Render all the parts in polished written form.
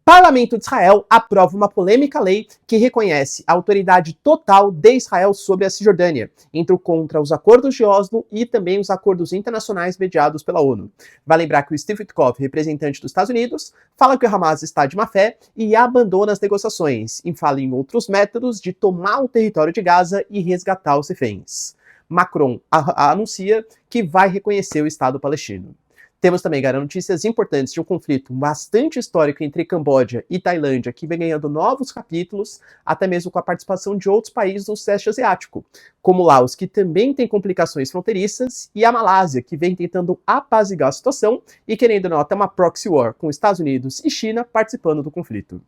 Parlamento de Israel aprova uma polêmica lei que reconhece a autoridade total de Israel sobre a Cisjordânia, indo contra os acordos de Oslo e também os acordos internacionais mediados pela ONU. Vai lembrar que o Steve Witkoff, representante dos Estados Unidos, fala que o Hamas está de má fé e abandona as negociações, e fala em outros métodos de tomar o território de Gaza e resgatar os reféns. Macron anuncia que vai reconhecer o Estado palestino. Temos também, galera, notícias importantes de um conflito bastante histórico entre Camboja e Tailândia, que vem ganhando novos capítulos, até mesmo com a participação de outros países do Sudeste Asiático, como Laos, que também tem complicações fronteiriças, e a Malásia, que vem tentando apaziguar a situação e querendo ou não até uma proxy war com Estados Unidos e China participando do conflito.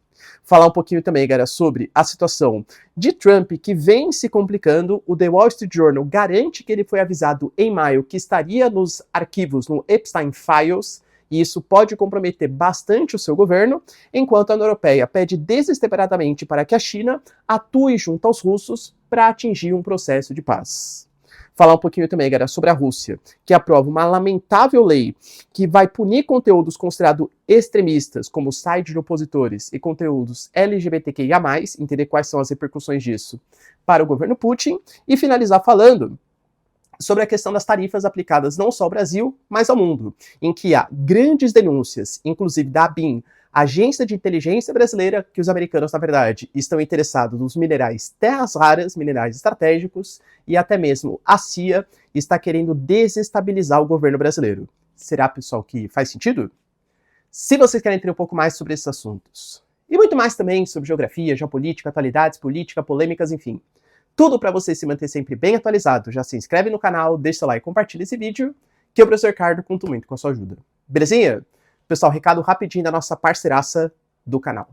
Falar um pouquinho também, galera, sobre a situação de Trump, que vem se complicando. O The Wall Street Journal garante que ele foi avisado em maio que estaria nos arquivos no Epstein Files, e isso pode comprometer bastante o seu governo, enquanto a União Europeia pede desesperadamente para que a China atue junto aos russos para atingir um processo de paz. Falar um pouquinho também, galera, sobre a Rússia, que aprova uma lamentável lei que vai punir conteúdos considerados extremistas, como sites de opositores e conteúdos LGBTQIA+, entender quais são as repercussões disso para o governo Putin, e finalizar falando sobre a questão das tarifas aplicadas não só ao Brasil, mas ao mundo, em que há grandes denúncias, inclusive da ABIN, Agência de Inteligência Brasileira, que os americanos, na verdade, estão interessados nos minerais terras raras, minerais estratégicos, e até mesmo a CIA está querendo desestabilizar o governo brasileiro. Será, pessoal, que faz sentido? Se vocês querem entender um pouco mais sobre esses assuntos, e muito mais também sobre geografia, geopolítica, atualidades, política, polêmicas, enfim, tudo para você se manter sempre bem atualizado, já se inscreve no canal, deixa seu like e compartilha esse vídeo, que eu, professor Ricardo, conto muito com a sua ajuda. Belezinha? Pessoal, recado rapidinho da nossa parceiraça do canal.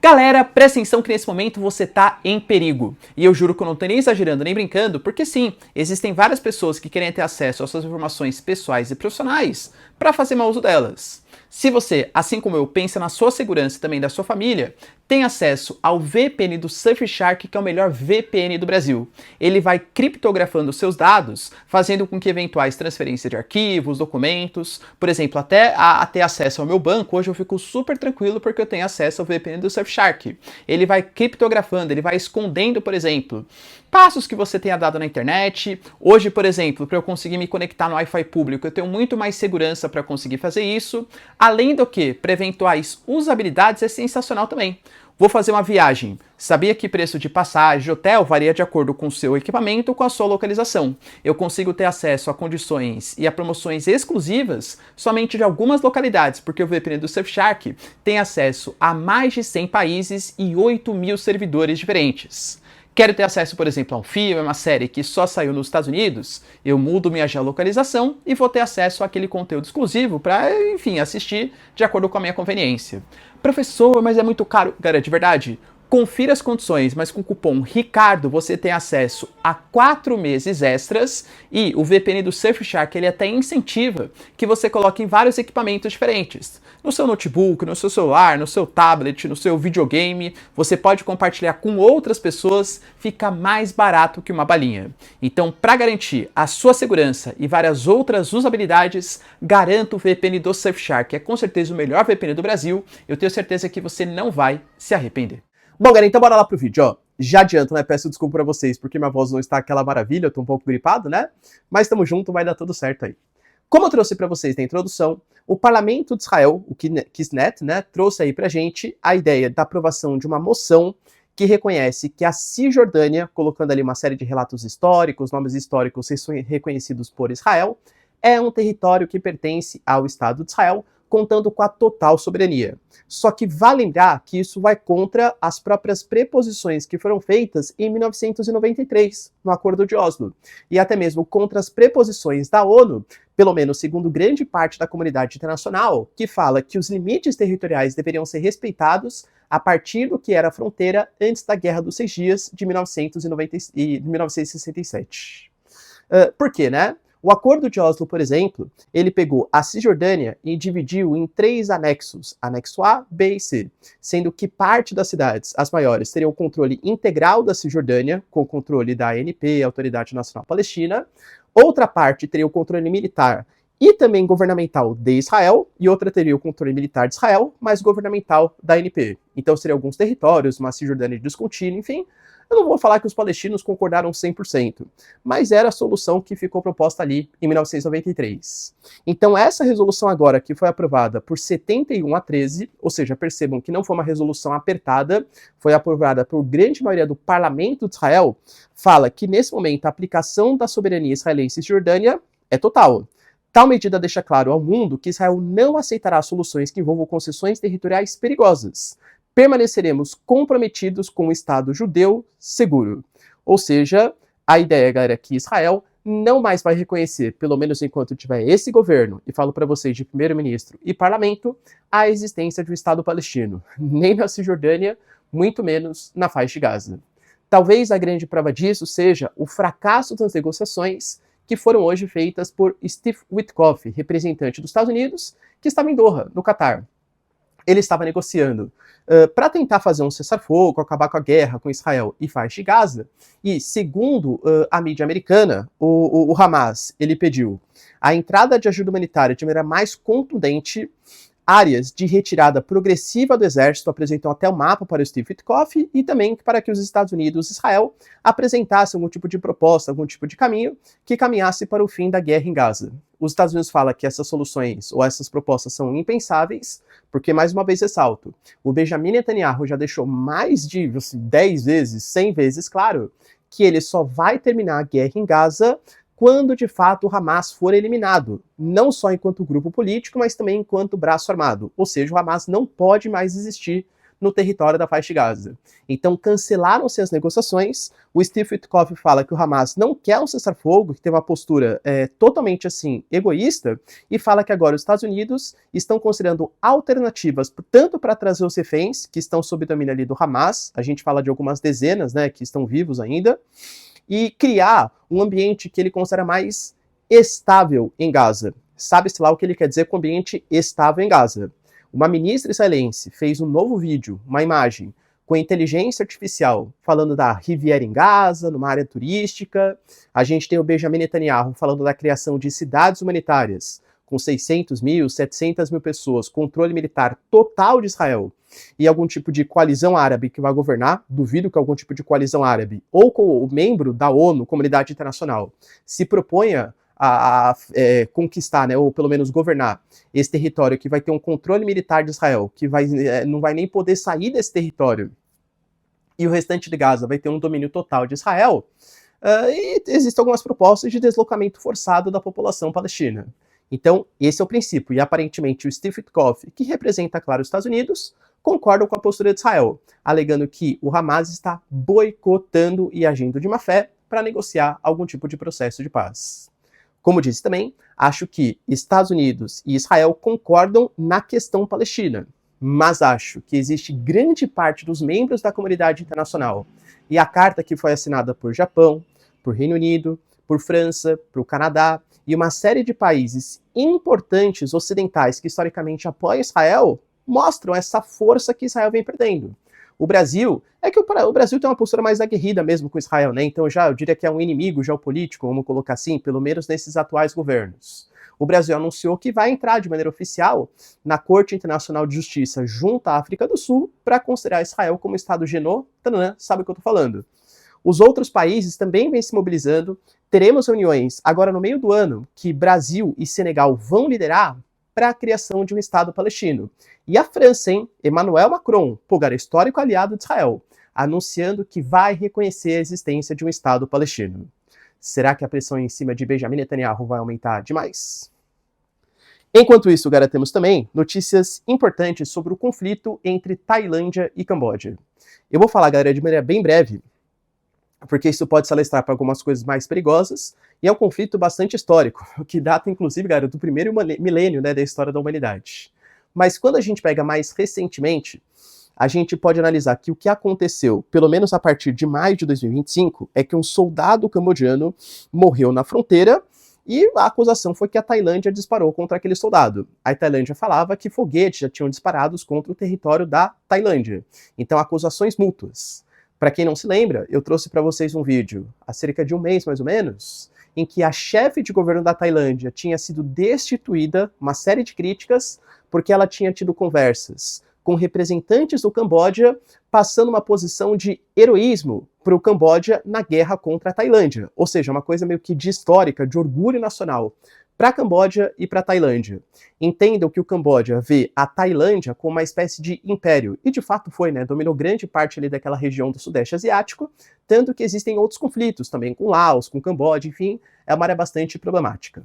Galera, presta atenção que nesse momento você tá em perigo. E eu juro que eu não tô nem exagerando, nem brincando, porque sim, existem várias pessoas que querem ter acesso às suas informações pessoais e profissionais para fazer mau uso delas. Se você, assim como eu, pensa na sua segurança e também da sua família, tem acesso ao VPN do Surfshark, que é o melhor VPN do Brasil. Ele vai criptografando seus dados, fazendo com que eventuais transferências de arquivos, documentos, por exemplo, até ter acesso ao meu banco, hoje eu fico super tranquilo porque eu tenho acesso ao VPN do Surfshark. Ele vai criptografando, ele vai escondendo, por exemplo, passos que você tenha dado na internet. Hoje, por exemplo, para eu conseguir me conectar no Wi-Fi público, eu tenho muito mais segurança para conseguir fazer isso. Além do que, para eventuais usabilidades, é sensacional também. Vou fazer uma viagem. Sabia que preço de passagem de hotel varia de acordo com o seu equipamento ou com a sua localização. Eu consigo ter acesso a condições e a promoções exclusivas somente de algumas localidades, porque o VPN do Surfshark tem acesso a mais de 100 países e 8.000 servidores diferentes. Quero ter acesso, por exemplo, a um filme, uma série que só saiu nos Estados Unidos, eu mudo minha geolocalização e vou ter acesso àquele conteúdo exclusivo para, enfim, assistir de acordo com a minha conveniência. Professor, mas é muito caro. Galera, de verdade, confira as condições, mas com o cupom RICARDO você tem acesso a 4 meses extras e o VPN do Surfshark ele até incentiva que você coloque em vários equipamentos diferentes. No seu notebook, no seu celular, no seu tablet, no seu videogame, você pode compartilhar com outras pessoas, fica mais barato que uma balinha. Então, para garantir a sua segurança e várias outras usabilidades, garanta o VPN do Surfshark, é com certeza o melhor VPN do Brasil, eu tenho certeza que você não vai se arrepender. Bom, galera, então bora lá pro vídeo, ó. Já adianto, né? Peço desculpa pra vocês porque minha voz não está aquela maravilha, eu tô um pouco gripado, né? Mas tamo junto, vai dar tudo certo aí. Como eu trouxe para vocês na introdução, o Parlamento de Israel, o Knesset, né, trouxe aí pra gente a ideia da aprovação de uma moção que reconhece que a Cisjordânia, colocando ali uma série de relatos históricos, nomes históricos reconhecidos por Israel, é um território que pertence ao Estado de Israel, contando com a total soberania. Só que vale lembrar que isso vai contra as próprias preposições que foram feitas em 1993, no Acordo de Oslo, e até mesmo contra as preposições da ONU, pelo menos segundo grande parte da comunidade internacional, que fala que os limites territoriais deveriam ser respeitados a partir do que era a fronteira antes da Guerra dos Seis Dias de 1967. Por quê, né? O Acordo de Oslo, por exemplo, ele pegou a Cisjordânia e dividiu em 3 anexos, anexo A, B e C, sendo que parte das cidades, as maiores, teriam o controle integral da Cisjordânia, com o controle da ANP, Autoridade Nacional Palestina, outra parte teria o controle militar e também governamental de Israel, e outra teria o controle militar de Israel, mas governamental da ANP. Então seriam alguns territórios, uma Cisjordânia descontínua, enfim. Eu não vou falar que os palestinos concordaram 100%, mas era a solução que ficou proposta ali em 1993. Então essa resolução agora, que foi aprovada por 71-13, ou seja, percebam que não foi uma resolução apertada, foi aprovada por grande maioria do parlamento de Israel, fala que nesse momento a aplicação da soberania israelense em Cisjordânia é total. Tal medida deixa claro ao mundo que Israel não aceitará soluções que envolvam concessões territoriais perigosas. Permaneceremos comprometidos com um Estado judeu seguro. Ou seja, a ideia, galera, é que Israel não mais vai reconhecer, pelo menos enquanto tiver esse governo, e falo para vocês de primeiro-ministro e parlamento, a existência de um Estado palestino. Nem na Cisjordânia, muito menos na faixa de Gaza. Talvez a grande prova disso seja o fracasso das negociações que foram hoje feitas por Steve Witkoff, representante dos Estados Unidos, que estava em Doha, no Catar. Ele estava negociando para tentar fazer um cessar-fogo, acabar com a guerra com Israel e faixa de Gaza. E, segundo a mídia americana, o Hamas ele pediu a entrada de ajuda humanitária de maneira mais contundente, áreas de retirada progressiva do exército, apresentam até o mapa para o Steve Witkoff, e também para que os Estados Unidos e Israel apresentassem algum tipo de proposta, algum tipo de caminho que caminhasse para o fim da guerra em Gaza. Os Estados Unidos falam que essas soluções ou essas propostas são impensáveis, porque, mais uma vez, ressalto, o Benjamin Netanyahu já deixou mais de 10 vezes, 100 vezes claro, que ele só vai terminar a guerra em Gaza quando de fato o Hamas for eliminado, não só enquanto grupo político, mas também enquanto braço armado. Ou seja, o Hamas não pode mais existir no território da faixa de Gaza. Então cancelaram-se as negociações, o Steve Witkoff fala que o Hamas não quer um cessar-fogo, que tem uma postura totalmente assim, egoísta, e fala que agora os Estados Unidos estão considerando alternativas, tanto para trazer os reféns, que estão sob domínio ali do Hamas, a gente fala de algumas dezenas, né, que estão vivos ainda, e criar um ambiente que ele considera mais estável em Gaza. Sabe-se lá o que ele quer dizer com ambiente estável em Gaza. Uma ministra israelense fez um novo vídeo, uma imagem, com inteligência artificial, falando da Riviera em Gaza, numa área turística. A gente tem o Benjamin Netanyahu falando da criação de cidades humanitárias, com 600 mil, 700 mil pessoas, controle militar total de Israel, e algum tipo de coalizão árabe que vai governar, duvido que algum tipo de coalizão árabe, ou com o membro da ONU, Comunidade Internacional, se proponha a conquistar, né, ou pelo menos governar esse território que vai ter um controle militar de Israel, que não vai nem poder sair desse território, e o restante de Gaza vai ter um domínio total de Israel, e existem algumas propostas de deslocamento forçado da população palestina. Então, esse é o princípio, e aparentemente o Steve Witkoff, que representa, claro, os Estados Unidos, concordam com a postura de Israel, alegando que o Hamas está boicotando e agindo de má fé para negociar algum tipo de processo de paz. Como disse também, acho que Estados Unidos e Israel concordam na questão palestina, mas acho que existe grande parte dos membros da comunidade internacional, e a carta que foi assinada por Japão, por Reino Unido, por França, por Canadá, e uma série de países importantes ocidentais que historicamente apoiam Israel, mostram essa força que Israel vem perdendo. O Brasil, o Brasil tem uma postura mais aguerrida mesmo com Israel, né? Então eu diria que é um inimigo geopolítico, vamos colocar assim, pelo menos nesses atuais governos. O Brasil anunciou que vai entrar de maneira oficial na Corte Internacional de Justiça junto à África do Sul para considerar Israel como Estado genô, sabe o que eu tô falando. Os outros países também vêm se mobilizando. Teremos reuniões agora no meio do ano que Brasil e Senegal vão liderar para a criação de um Estado palestino. E a França, hein? Emmanuel Macron, cara, histórico aliado de Israel, anunciando que vai reconhecer a existência de um Estado palestino. Será que a pressão em cima de Benjamin Netanyahu vai aumentar demais? Enquanto isso, galera, temos também notícias importantes sobre o conflito entre Tailândia e Camboja. Eu vou falar, galera, de maneira bem breve, porque isso pode se alastrar para algumas coisas mais perigosas, e é um conflito bastante histórico, que data, inclusive, galera, do primeiro milênio, né, da história da humanidade. Mas quando a gente pega mais recentemente, a gente pode analisar que o que aconteceu, pelo menos a partir de maio de 2025, é que um soldado cambodiano morreu na fronteira, e a acusação foi que a Tailândia disparou contra aquele soldado. A Tailândia falava que foguetes já tinham disparados contra o território da Tailândia. Então, acusações mútuas. Para quem não se lembra, eu trouxe para vocês um vídeo há cerca de um mês, mais ou menos, em que a chefe de governo da Tailândia tinha sido destituída, uma série de críticas, porque ela tinha tido conversas com representantes do Camboja, passando uma posição de heroísmo para o Camboja na guerra contra a Tailândia. Ou seja, uma coisa meio que de histórica, de orgulho nacional, para a Camboja e para a Tailândia. Entendam que o Camboja vê a Tailândia como uma espécie de império, e de fato foi, né? Dominou grande parte ali daquela região do Sudeste Asiático, tanto que existem outros conflitos também com Laos, com Camboja, enfim, é uma área bastante problemática.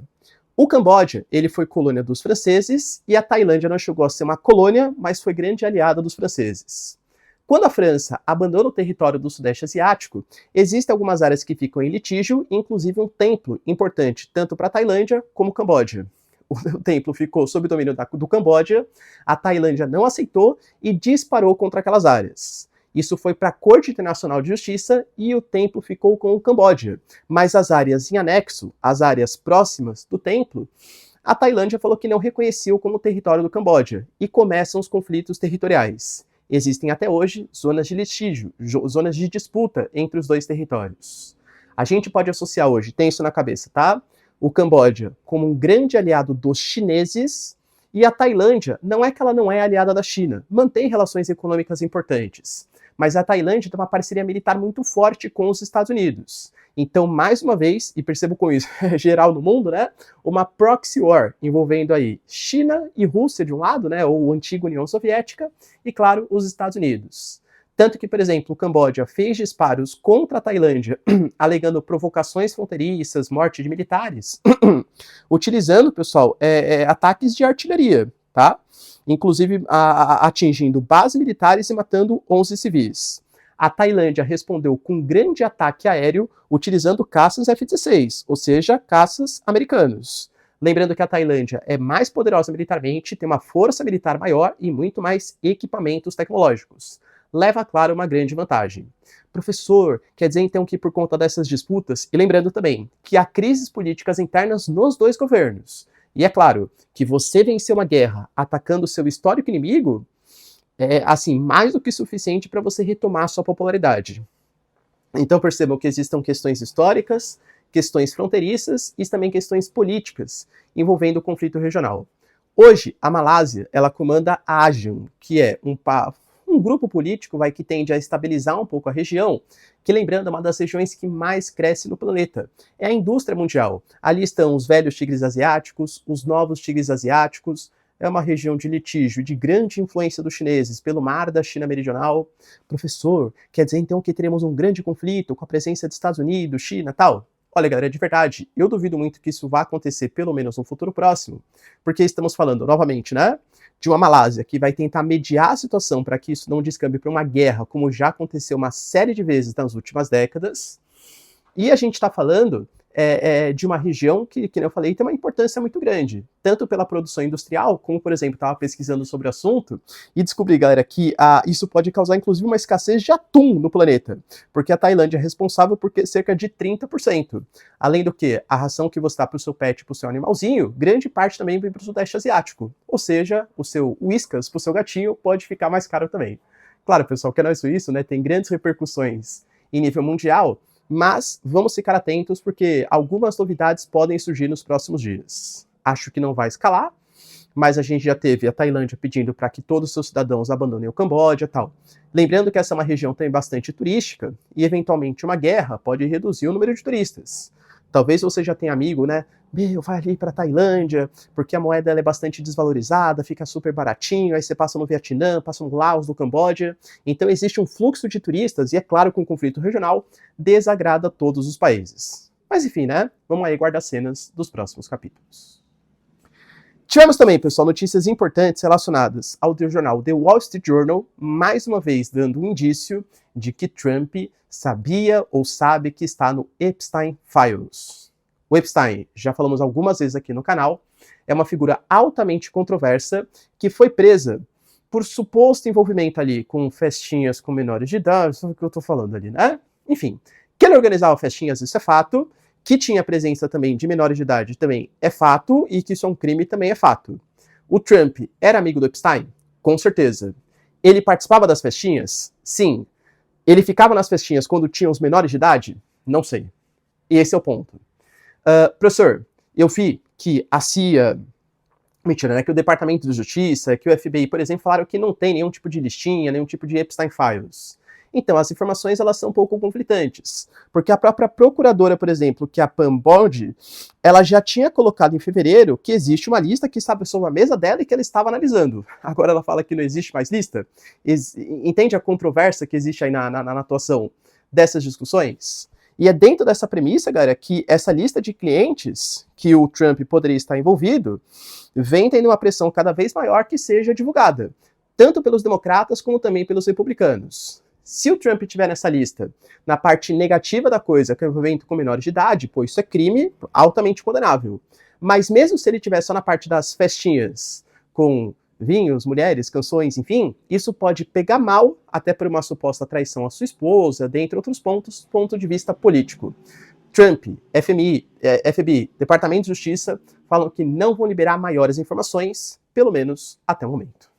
O Camboja, ele foi colônia dos franceses, e a Tailândia não chegou a ser uma colônia, mas foi grande aliada dos franceses. Quando a França abandona o território do Sudeste Asiático, existem algumas áreas que ficam em litígio, inclusive um templo importante tanto para a Tailândia como o Camboja. O templo ficou sob o domínio do Camboja, a Tailândia não aceitou e disparou contra aquelas áreas. Isso foi para a Corte Internacional de Justiça e o templo ficou com o Camboja. Mas as áreas em anexo, as áreas próximas do templo, a Tailândia falou que não reconheceu como território do Camboja e começam os conflitos territoriais. Existem até hoje zonas de litígio, zonas de disputa entre os dois territórios. A gente pode associar hoje, tem isso na cabeça, tá? O Camboja como um grande aliado dos chineses e a Tailândia, não é que ela não é aliada da China, mantém relações econômicas importantes. Mas a Tailândia tem uma parceria militar muito forte com os Estados Unidos. Então, mais uma vez, e percebo com isso, é geral no mundo, né? Uma proxy war envolvendo aí China e Rússia de um lado, né? Ou a antiga União Soviética, e claro, os Estados Unidos. Tanto que, por exemplo, o Camboja fez disparos contra a Tailândia, alegando provocações fronteiriças, morte de militares, utilizando, pessoal, ataques de artilharia, tá? Inclusive atingindo bases militares e matando 11 civis. A Tailândia respondeu com um grande ataque aéreo utilizando caças F-16, ou seja, caças americanos. Lembrando que a Tailândia é mais poderosa militarmente, tem uma força militar maior e muito mais equipamentos tecnológicos. Leva, claro, uma grande vantagem. Professor, quer dizer então que por conta dessas disputas, e lembrando também que há crises políticas internas nos dois governos, e é claro que você vencer uma guerra atacando o seu histórico inimigo é, assim, mais do que suficiente para você retomar sua popularidade. Então percebam que existam questões históricas, questões fronteiriças e também questões políticas envolvendo o conflito regional. Hoje, a Malásia, ela comanda a ASEAN, que é um grupo político que tende a estabilizar um pouco a região, que, lembrando, é uma das regiões que mais cresce no planeta. É a indústria mundial. Ali estão os velhos tigres asiáticos, os novos tigres asiáticos. É uma região de litígio, de grande influência dos chineses pelo mar da China Meridional. Professor, quer dizer então que teremos um grande conflito com a presença dos Estados Unidos, China e tal? Olha, galera, de verdade, eu duvido muito que isso vá acontecer, pelo menos no futuro próximo, porque estamos falando, novamente, né, de uma Malásia que vai tentar mediar a situação para que isso não descambe para uma guerra, como já aconteceu uma série de vezes nas últimas décadas, e a gente está falando de uma região que eu falei, tem uma importância muito grande, tanto pela produção industrial, como, por exemplo, estava pesquisando sobre o assunto e descobri, galera, que isso pode causar, inclusive, uma escassez de atum no planeta, porque a Tailândia é responsável por cerca de 30%. Além do que, a ração que você dá para o seu pet, para o seu animalzinho, grande parte também vem para o Sudeste Asiático, ou seja, o seu Whiskas para o seu gatinho pode ficar mais caro também. Claro, pessoal, que não é só isso, né, tem grandes repercussões em nível mundial, mas vamos ficar atentos porque algumas novidades podem surgir nos próximos dias. Acho que não vai escalar, mas a gente já teve a Tailândia pedindo para que todos os seus cidadãos abandonem o Camboja e tal. Lembrando que essa é uma região também bastante turística e eventualmente uma guerra pode reduzir o número de turistas. Talvez você já tenha amigo, né? Vai ali para a Tailândia, porque a moeda ela é bastante desvalorizada, fica super baratinho, aí você passa no Vietnã, passa no Laos, no Camboja. Então existe um fluxo de turistas, e é claro que o conflito regional desagrada todos os países. Mas enfim, né? Vamos aí guardar cenas dos próximos capítulos. Tivemos também, pessoal, notícias importantes relacionadas ao jornal The Wall Street Journal, mais uma vez dando um indício de que Trump sabia ou sabe que está no Epstein Files. O Epstein, já falamos algumas vezes aqui no canal, é uma figura altamente controversa que foi presa por suposto envolvimento ali com festinhas com menores de idade, isso é o que eu tô falando ali, né? Enfim, que ele organizava festinhas, isso é fato, que tinha presença também de menores de idade também é fato, e que isso é um crime também é fato. O Trump era amigo do Epstein? Com certeza. Ele participava das festinhas? Sim. Ele ficava nas festinhas quando tinha os menores de idade? Não sei. E esse é o ponto. Professor, eu vi que a CIA, mentira, né, que o Departamento de Justiça, que o FBI, por exemplo, falaram que não tem nenhum tipo de listinha, nenhum tipo de Epstein Files. Então, as informações, elas são um pouco conflitantes, porque a própria procuradora, por exemplo, que é a Pam Bondi, ela já tinha colocado em fevereiro que existe uma lista que estava sobre a mesa dela e que ela estava analisando. Agora ela fala que não existe mais lista. Entende a controvérsia que existe aí na atuação dessas discussões? E é dentro dessa premissa, galera, que essa lista de clientes que o Trump poderia estar envolvido vem tendo uma pressão cada vez maior que seja divulgada, tanto pelos democratas como também pelos republicanos. Se o Trump tiver nessa lista, na parte negativa da coisa, que é o envolvimento com menores de idade, pô, isso é crime altamente condenável. Mas mesmo se ele tiver só na parte das festinhas, com vinhos, mulheres, canções, enfim, isso pode pegar mal, até por uma suposta traição à sua esposa, dentre outros pontos, ponto de vista político. Trump, FMI, FBI, Departamento de Justiça, falam que não vão liberar maiores informações, pelo menos até o momento.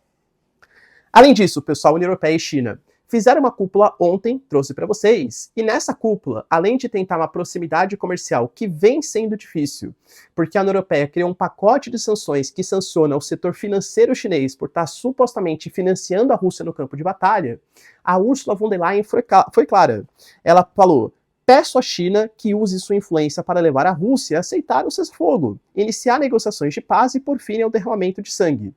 Além disso, pessoal, União Europeia e China fizeram uma cúpula ontem, trouxe para vocês, e nessa cúpula, além de tentar uma proximidade comercial que vem sendo difícil, porque a União Europeia criou um pacote de sanções que sanciona o setor financeiro chinês por estar supostamente financiando a Rússia no campo de batalha, a Ursula von der Leyen foi clara. Ela falou: peço à China que use sua influência para levar a Rússia a aceitar o cessar-fogo, iniciar negociações de paz e por fim ao derramamento de sangue.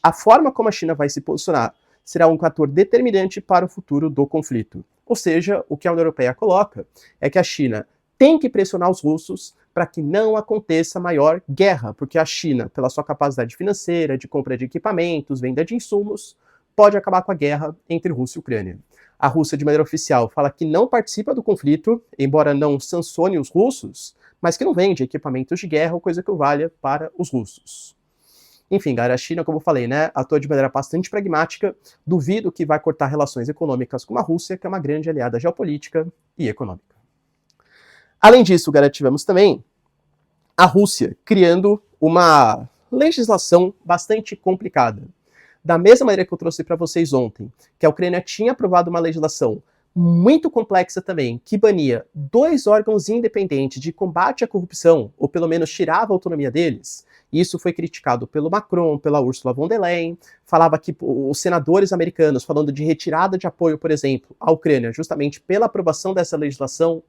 A forma como a China vai se posicionar será um fator determinante para o futuro do conflito. Ou seja, o que a União Europeia coloca é que a China tem que pressionar os russos para que não aconteça maior guerra, porque a China, pela sua capacidade financeira, de compra de equipamentos, venda de insumos, pode acabar com a guerra entre Rússia e Ucrânia. A Rússia, de maneira oficial, fala que não participa do conflito, embora não sancione os russos, mas que não vende equipamentos de guerra ou coisa que o valha para os russos. Enfim, galera, a China, como eu falei, né, atua de maneira bastante pragmática. Duvido que vai cortar relações econômicas com a Rússia, que é uma grande aliada geopolítica e econômica. Além disso, galera, tivemos também a Rússia criando uma legislação bastante complicada. Da mesma maneira que eu trouxe para vocês ontem, que a Ucrânia tinha aprovado uma legislação muito complexa também, que bania 2 órgãos independentes de combate à corrupção, ou pelo menos tirava a autonomia deles. Isso foi criticado pelo Macron, pela Ursula von der Leyen, falava que os senadores americanos falando de retirada de apoio, por exemplo, à Ucrânia, justamente pela aprovação dessa legislação.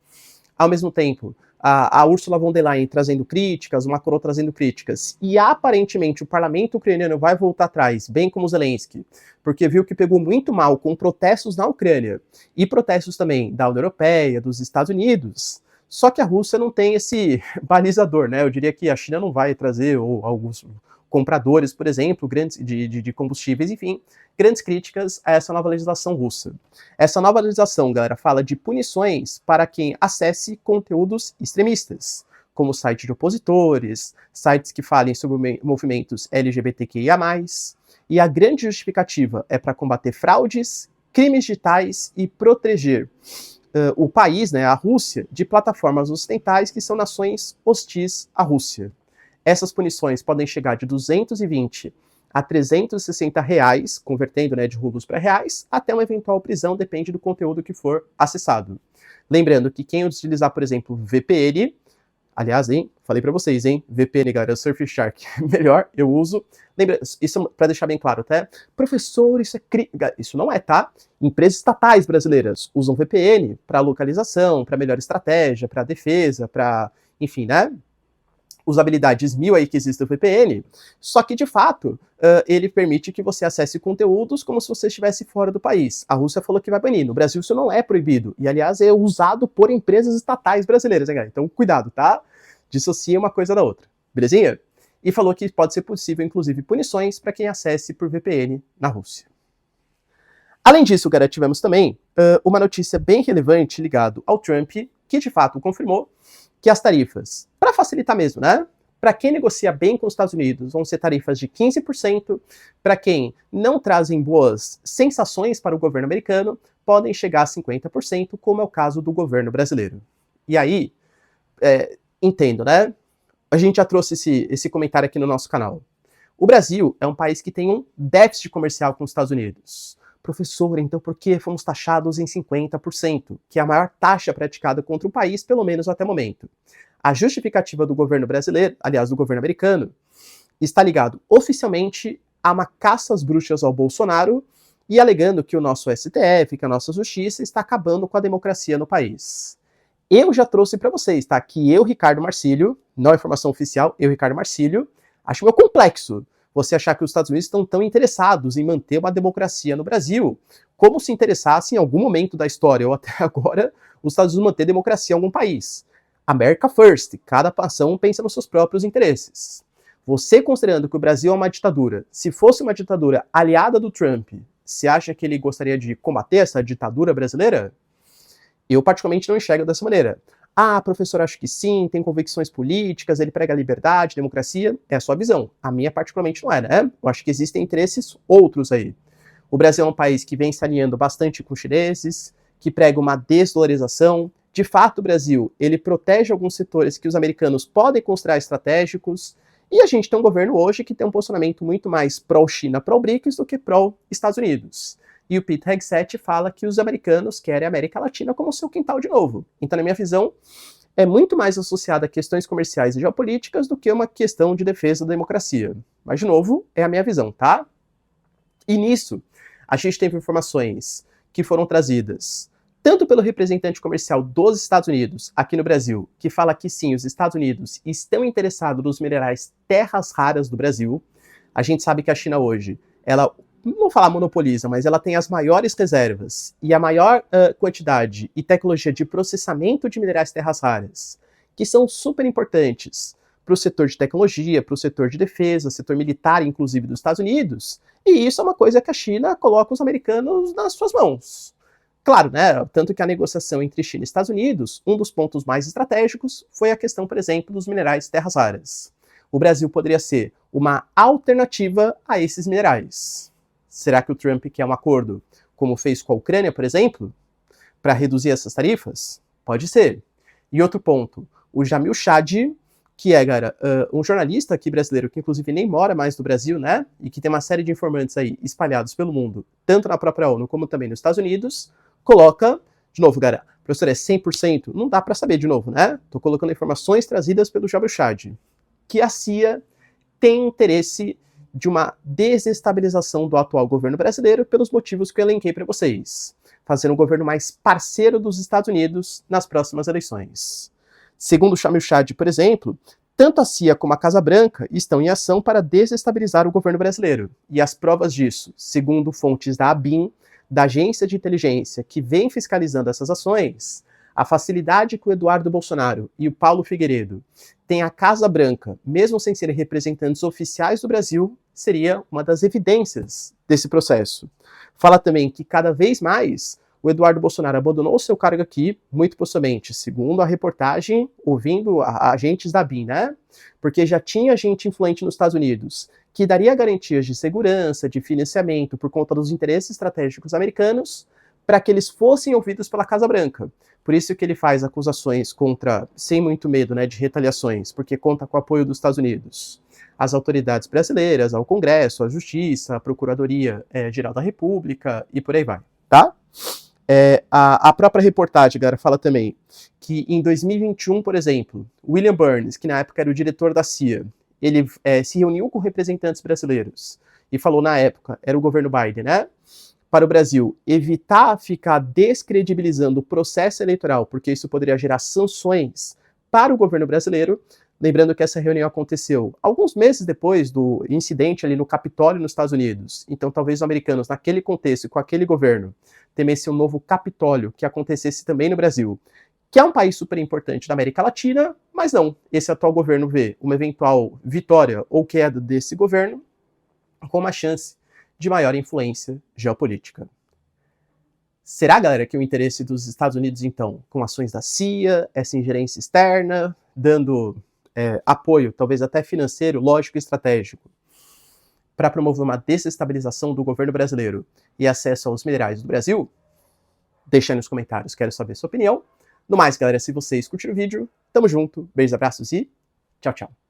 Ao mesmo tempo, a Ursula von der Leyen trazendo críticas, o Macron trazendo críticas, e aparentemente o parlamento ucraniano vai voltar atrás, bem como Zelensky, porque viu que pegou muito mal com protestos na Ucrânia, e protestos também da União Europeia, dos Estados Unidos. Só que a Rússia não tem esse balizador, né? Eu diria que a China não vai trazer, ou alguns compradores, por exemplo, grandes de combustíveis, enfim, grandes críticas a essa nova legislação russa. Essa nova legislação, galera, fala de punições para quem acesse conteúdos extremistas, como sites de opositores, sites que falem sobre movimentos LGBTQIA+, e a grande justificativa é para combater fraudes, crimes digitais e proteger o país, né, a Rússia, de plataformas ocidentais que são nações hostis à Rússia. Essas punições podem chegar de 220 a 360 reais, convertendo, né, de rublos para reais, até uma eventual prisão, depende do conteúdo que for acessado. Lembrando que quem utilizar, por exemplo, VPN, aliás, hein, falei para vocês, hein, VPN, galera, Surfshark, melhor, eu uso. Lembra, isso para deixar bem claro, tá? Professor, isso não é, tá? Empresas estatais brasileiras usam VPN para localização, para melhor estratégia, para defesa, para, enfim, né? Usabilidades 1000 aí que existe o VPN, só que de fato ele permite que você acesse conteúdos como se você estivesse fora do país. A Rússia falou que vai banir, no Brasil isso não é proibido, e aliás é usado por empresas estatais brasileiras, né, galera? Então cuidado, tá? Dissocia uma coisa da outra, belezinha? E falou que pode ser possível, inclusive, punições para quem acesse por VPN na Rússia. Além disso, galera, tivemos também uma notícia bem relevante ligado ao Trump, que de fato confirmou que as tarifas, para facilitar mesmo, né? Para quem negocia bem com os Estados Unidos, vão ser tarifas de 15%. Para quem não trazem boas sensações para o governo americano, podem chegar a 50%, como é o caso do governo brasileiro. E aí, entendo, né? A gente já trouxe esse comentário aqui no nosso canal. O Brasil é um país que tem um déficit comercial com os Estados Unidos. Professor, então por que fomos taxados em 50%, que é a maior taxa praticada contra o país, pelo menos até o momento? A justificativa do governo brasileiro, aliás, do governo americano, está ligado oficialmente a uma caça às bruxas ao Bolsonaro e alegando que o nosso STF, que a nossa justiça, está acabando com a democracia no país. Eu já trouxe para vocês, tá? Que eu, Ricardo Marcílio, não é informação oficial, eu, Ricardo Marcílio, acho meio complexo você achar que os Estados Unidos estão tão interessados em manter uma democracia no Brasil, como se interessasse em algum momento da história, ou até agora, os Estados Unidos manter democracia em algum país. America first, cada nação pensa nos seus próprios interesses. Você considerando que o Brasil é uma ditadura, se fosse uma ditadura aliada do Trump, você acha que ele gostaria de combater essa ditadura brasileira? Eu particularmente não enxergo dessa maneira. Ah, professor, acho que sim, tem convicções políticas, ele prega liberdade, democracia, é a sua visão. A minha particularmente não é, né? Eu acho que existem interesses outros aí. O Brasil é um país que vem se alinhando bastante com os chineses, que prega uma desdolarização. De fato, o Brasil, ele protege alguns setores que os americanos podem considerar estratégicos, e a gente tem um governo hoje que tem um posicionamento muito mais pró-China, pró-BRICS do que pró-Estados Unidos. E o Pete Hegseth fala que os americanos querem a América Latina como seu quintal de novo. Então, na minha visão, é muito mais associada a questões comerciais e geopolíticas do que uma questão de defesa da democracia. Mas, de novo, é a minha visão, tá? E nisso, a gente teve informações que foram trazidas tanto pelo representante comercial dos Estados Unidos, aqui no Brasil, que fala que sim, os Estados Unidos estão interessados nos minerais terras raras do Brasil. A gente sabe que a China hoje, ela, não vou falar monopoliza, mas ela tem as maiores reservas e a maior quantidade e tecnologia de processamento de minerais terras raras, que são super importantes para o setor de tecnologia, para o setor de defesa, setor militar, inclusive, dos Estados Unidos. E isso é uma coisa que a China coloca os americanos nas suas mãos. Claro, né? Tanto que a negociação entre China e Estados Unidos, um dos pontos mais estratégicos foi a questão, por exemplo, dos minerais terras raras. O Brasil poderia ser uma alternativa a esses minerais. Será que o Trump quer um acordo, como fez com a Ucrânia, por exemplo, para reduzir essas tarifas? Pode ser. E outro ponto, o Jamil Chad, que é, cara, um jornalista aqui brasileiro, que inclusive nem mora mais no Brasil, né? E que tem uma série de informantes aí espalhados pelo mundo, tanto na própria ONU como também nos Estados Unidos, coloca, de novo, galera, professor, é 100%? Não dá para saber, de novo, né? Tô colocando informações trazidas pelo Jamil Chad, que a CIA tem interesse de uma desestabilização do atual governo brasileiro pelos motivos que eu elenquei para vocês, fazendo um governo mais parceiro dos Estados Unidos nas próximas eleições. Segundo o Jamil Chad, por exemplo, tanto a CIA como a Casa Branca estão em ação para desestabilizar o governo brasileiro. E as provas disso, segundo fontes da ABIN, da agência de inteligência que vem fiscalizando essas ações, a facilidade que o Eduardo Bolsonaro e o Paulo Figueiredo têm a Casa Branca, mesmo sem serem representantes oficiais do Brasil, seria uma das evidências desse processo. Fala também que cada vez mais o Eduardo Bolsonaro abandonou o seu cargo aqui, muito possivelmente, segundo a reportagem, ouvindo agentes da ABIN, né? Porque já tinha gente influente nos Estados Unidos que daria garantias de segurança, de financiamento por conta dos interesses estratégicos americanos para que eles fossem ouvidos pela Casa Branca. Por isso que ele faz acusações contra, sem muito medo, né, de retaliações, porque conta com o apoio dos Estados Unidos, as autoridades brasileiras, ao Congresso, à Justiça, à Procuradoria-Geral da República e por aí vai, tá? A própria reportagem, galera, fala também que em 2021, por exemplo, William Burns, que na época era o diretor da CIA, ele se reuniu com representantes brasileiros e falou na época, era o governo Biden, né? Para o Brasil evitar ficar descredibilizando o processo eleitoral, porque isso poderia gerar sanções para o governo brasileiro. Lembrando que essa reunião aconteceu alguns meses depois do incidente ali no Capitólio nos Estados Unidos. Então talvez os americanos, naquele contexto, com aquele governo, temessem um novo Capitólio que acontecesse também no Brasil, que é um país super importante da América Latina, mas não, esse atual governo vê uma eventual vitória ou queda desse governo com uma chance de maior influência geopolítica. Será, galera, que o interesse dos Estados Unidos, então, com ações da CIA, essa ingerência externa, dando apoio, talvez até financeiro, lógico e estratégico, para promover uma desestabilização do governo brasileiro e acesso aos minerais do Brasil? Deixa aí nos comentários, quero saber sua opinião. No mais, galera, se vocês curtiram o vídeo, tamo junto, beijos, abraços e tchau, tchau.